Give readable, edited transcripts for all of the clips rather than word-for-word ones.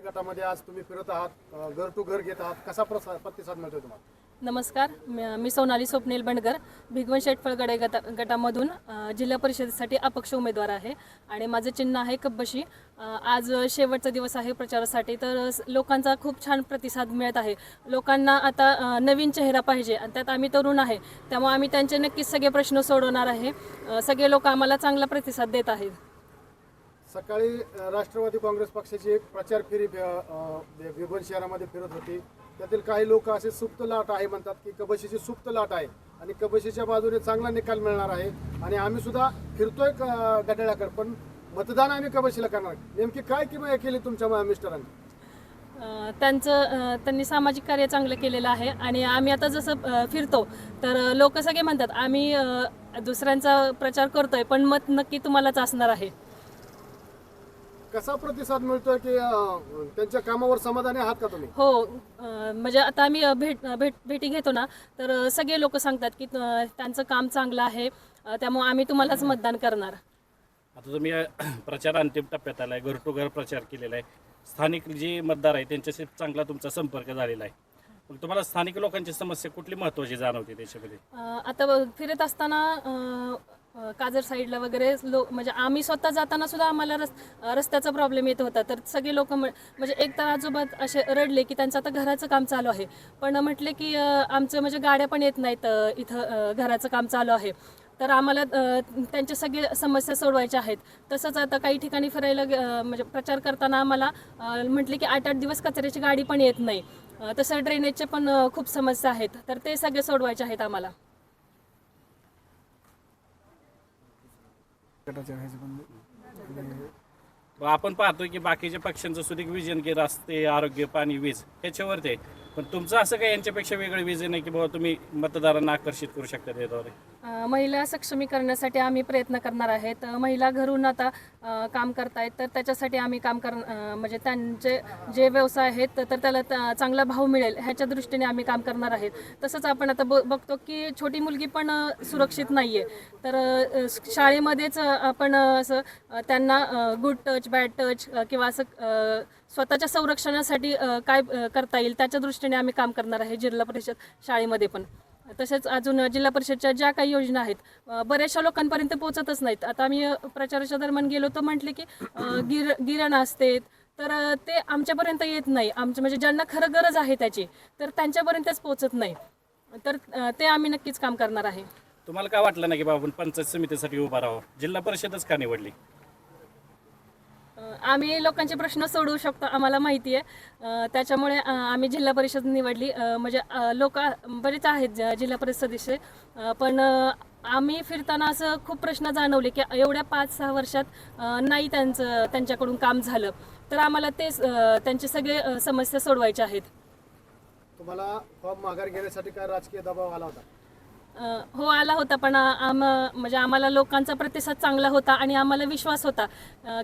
गटामध्ये आज तुम्ही फिरत आहात, घर टू घर घेत आहात, कसा प्रतिसाद मिळतोय तुम्हाला? नमस्कार, मी सोनाली स्वप्नील बंडगर, भिगवण शेटफळ गटामधून जिल्हा परिषदेसाठी अपक्ष उमेदवार आहे आणि माझं चिन्ह आहे कब्बशी. आज शेवटचा दिवस आहे प्रचारासाठी, तर लोकांचा खूप छान प्रतिसाद मिळत आहे. लोकांना आता नवीन चेहरा पाहिजे आणि त्यात आम्ही तरुण आहे, त्यामुळे आम्ही त्यांचे नक्कीच सगळे प्रश्न सोडवणार आहे. सगळे लोक आम्हाला चांगला प्रतिसाद देत आहेत. सकाळी राष्ट्रवादी काँग्रेस पक्षाची एक प्रचार फेरी भिगवण शहरामध्ये फिरत होती. त्यातील काही लोक असे सुप्त लाट आहे म्हणतात की कबशीची सुप्त लाट आहे आणि कबशीच्या बाजूने चांगला निकाल मिळणार आहे आणि आम्ही सुद्धा फिरतोय घड्याळाकडे, पण मतदान आम्ही कबशीला करणार. नेमकी काय किंवा केली तुमच्या मिस्टरांनी? त्यांनी सामाजिक कार्य चांगलं केलेलं आहे आणि आम्ही आता जसं फिरतो तर लोक सगळे म्हणतात आम्ही दुसऱ्यांचा प्रचार करतोय, पण मत नक्की तुम्हालाच असणार आहे. कसा प्रतिसाद मिळतोय की त्यांच्या कामावर समाधानी आहात का तुम्ही? हो, म्हणजे आता आम्ही भेटी घेतो ना, तर सगळे लोक सांगतात की त्यांचं काम चांगलं आहे, त्यामुळे आम्ही तुम्हालाच मतदान करणार. आता तुम्ही प्रचार अंतिम टप्प्यात आलाय, घर टू घर प्रचार केलेला आहे. स्थानिक जे मतदार आहे त्यांच्याशी चांगला तुमचा संपर्क झालेला आहे. मग तुम्हाला स्थानिक लोकांची समस्या कुठली महत्त्वाची जाणवते त्याच्यामध्ये? आता फिरत असताना काजर साईडला वगैरे म्हणजे आम्ही स्वतः जाताना सुद्धा आम्हाला रस्त्याचा प्रॉब्लेम येत होता. तर सगळे लोक म्हणजे एक तर आजोबा असे रडले की त्यांचं आता घराचं काम चालू आहे, पण म्हटले की आमचं म्हणजे गाड्या पण येत नाहीत इथं, घराचं काम चालू आहे, तर आम्हाला त्यांच्या सगळे समस्या सोडवायच्या आहेत. तसंच आता काही ठिकाणी फिरायला म्हणजे प्रचार करताना आम्हाला म्हटले की 8-8 दिवस कचऱ्याची गाडी पण येत नाही. तसं ड्रेनेजचे पण खूप समस्या आहेत, तर ते सगळे सोडवायचे आहेत आम्हाला. आपण पाहतोय की बाकीच्या पक्षांचं सुद्धा विजन की रस्ते, आरोग्य, पाणी, वीज ह्याच्यावरती आहे, पण तुमचं असं काही यांच्यापेक्षा वेगळं विजन आहे की बाबा तुम्ही मतदारांना आकर्षित करू शकता त्याद्वारे? महिला सक्षमीकरणासाठी आम्ही प्रयत्न करणार आहेत. महिला घरून आता काम करतायत, तर त्याच्यासाठी आम्ही म्हणजे त्यांचे जे व्यवसाय आहेत तर त्याला चांगला भाव मिळेल ह्याच्या दृष्टीने आम्ही काम करणार आहेत. तसंच आपण आता बघतो की छोटी मुलगी पण सुरक्षित नाही आहे, तर शाळेमध्येच आपण असं त्यांना गुड टच, बॅड टच किंवा असं स्वतःच्या संरक्षणासाठी काय करता येईल त्याच्या दृष्टीने आम्ही काम करणार आहे जिल्हा परिषद शाळेमध्ये पण. तसेच अजून जिल्हा परिषदच्या ज्या काही योजना आहेत बऱ्याचशा लोकांपर्यंत पोहोचतच नाहीत. आता आम्ही प्रचाराच्या दरम्यान गेलो तर म्हटले की गिरण असते, तर ते आमच्यापर्यंत येत नाही. आमच्या म्हणजे ज्यांना खरं गरज आहे त्याची, तर त्यांच्यापर्यंतच पोहोचत नाही, तर ते आम्ही नक्कीच काम करणार आहे. तुम्हाला काय वाटलं नाही की बाबा आपण पंचायत समितीसाठी उभा राहावं, जिल्हा परिषदच का निवडली? आम्ही लोकांचे प्रश्न सोडवू शकतो, आम्हाला माहिती आहे, त्याच्यामुळे आम्ही जिल्हा परिषद निवडली. म्हणजे लोक बरेच आहेत जिल्हा परिषद सदस्य, पण आम्ही फिरताना असं खूप प्रश्न जाणवले की एवढ्या 5-6 वर्षात नाही त्यांच्याकडून काम झालं, तर आम्हाला त्यांचे सगळे समस्या सोडवायच्या आहेत. तुम्हाला फॉर्म माघार घेण्यासाठी काय राजकीय दबाव आला होता? हो, आला होता, पण म्हणजे आम्हाला लोकांचा प्रतिसाद चांगला होता आणि आम्हाला विश्वास होता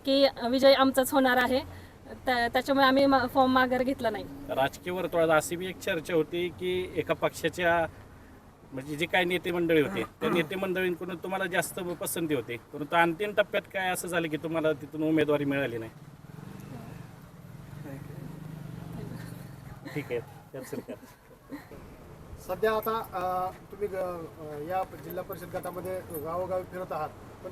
की विजय आमचाच होणार आहे, त्याच्यामुळे आम्ही फॉर्म माघार घेतला नाही. राजकीय वर्तुळात अशी बी एक चर्चा होती की एका पक्षाच्या म्हणजे जे काही नेते मंडळी होते त्या नेते मंडळींकडून तुम्हाला जास्त पसंती होती, परंतु अंतिम टप्प्यात काय असं झालं की तुम्हाला तिथून उमेदवारी मिळाली नाही? ठीक आहे, त्याच सध्या आता तुम्ही या जिल्हा परिषद गटामध्ये गावोगावी फिरत आहात, पण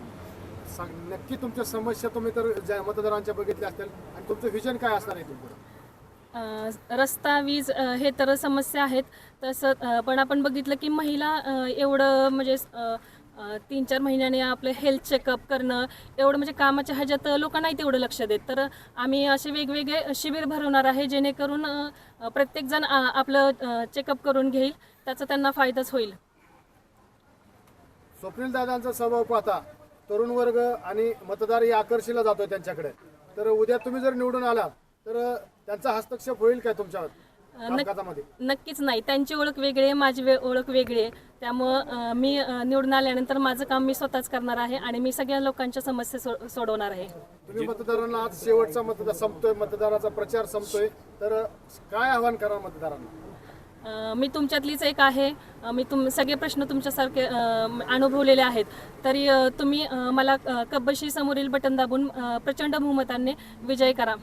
नक्की तुमच्या समस्या तुम्ही तर मतदारांच्या बघितल्या असतील आणि तुमचं विजन काय असणार आहे तुमचं? रस्ता, वीज हे तर समस्या आहेत. तसं पण आपण बघितलं की महिला एवढं म्हणजे 3-4 महिन्याने आपलं हेल्थ चेकअप करणं, एवढं म्हणजे कामाच्या ह्याच्यात लोक नाही तेवढं लक्ष देत. तर आम्ही असे वेगवेगळे शिबिर भरवणार आहे जेणेकरून प्रत्येकजण आपलं चेकअप करून घेईल, त्याचा त्यांना फायदाच होईल. स्वप्नील दादांचा स्वभाव पाहता तरुण वर्ग आणि मतदार आकर्षिला जातोय त्यांच्याकडे, तर उद्या तुम्ही जर निवडून आलात तर त्यांचा हस्तक्षेप होईल काय तुमच्या कामकाजामध्ये? नक्कीच नाही. त्यांची ओळख वेगळी आहे, माझी ओळख वेगळी आहे, त्यामुळं मी निवडून आल्यानंतर माझं काम मी स्वतःच करणार आहे आणि मी सगळ्या लोकांच्या समस्या सोडवणार आहे. तुम्ही मतदारांना आज शेवटचा संपतोय, मतदाराचा प्रचार संपतोय, तर काय आव्हान करा मतदारांना? मी तुमच्यातलीच एक आहे. मी सगळे प्रश्न तुमच्यासारखे अनुभवलेले आहेत, तरी तुम्ही मला कब्बशी समोरील बटन दाबून प्रचंड बहुमताने विजय करा.